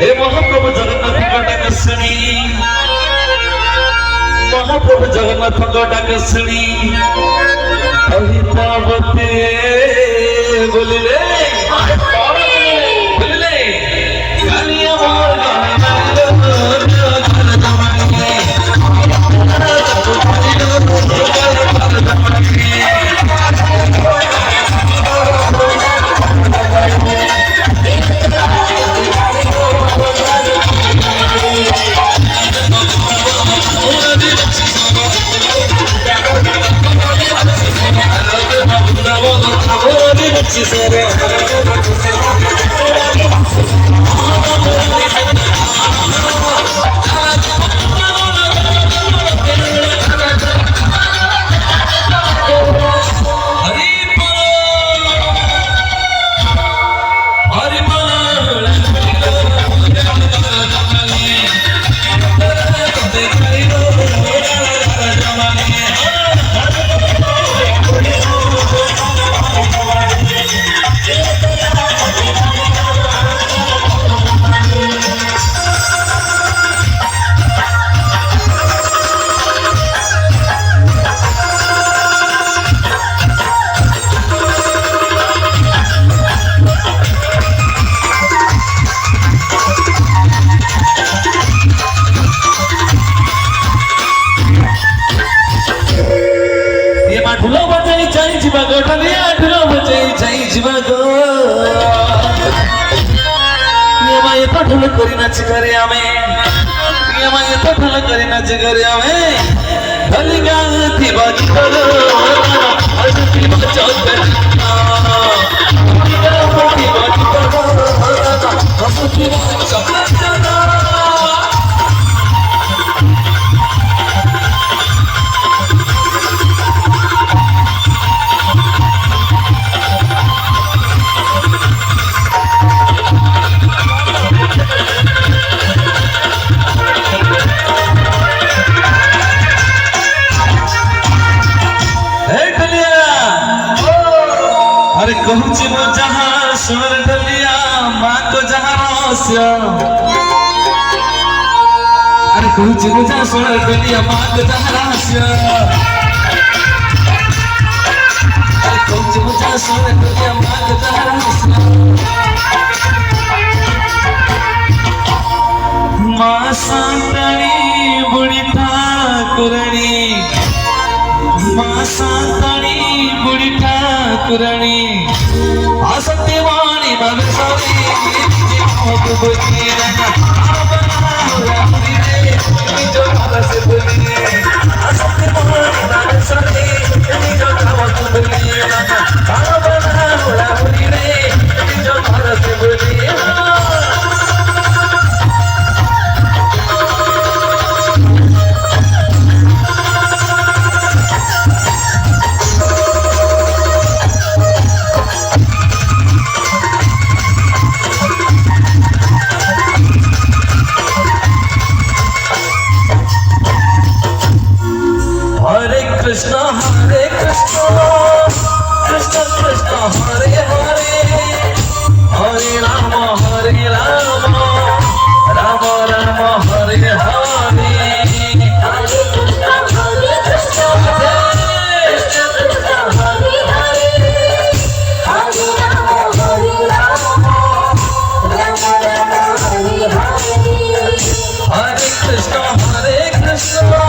हे महाप्रभु जगन्नाथ डाक शुणी महाप्रभु जगन्नाथ डाक शुणी अहितावते बोलिले बोलिले कालिया मोर ढोल करी नाच करे आमे ये तो ढोल करी नाच करे आमे ढोल गाती बाजी करो हंसती बचाओ करना गाती बाजी करो हंसती बचाओ करना कहूँ मो जहाँ स्वर ढलिया माँ को जहाँ रहस्य अरे कहूँ मो जहाँ स्वर ढलिया माँ को जहाँ रहस्य अरे कहूँ मो जहाँ स्वर ढलिया माँ को जहाँ रहस्य माँ सांतनी बुढ़ी ठाकुरणी माँ सांतनी बुढ़ी ठाकुरणी आसक्तिवाणी भगसरी मत बोलिए ना जो से बोलिए आसक्तिवाणी भगसरी जो मत बोलिए ना खाना बना होला बोली रे जो से बोलिए कृष्ण हरे कृष्ण कृष्ण कृष्ण हरे हरे हरे राम राम राम हरे हरे हरे कृष्ण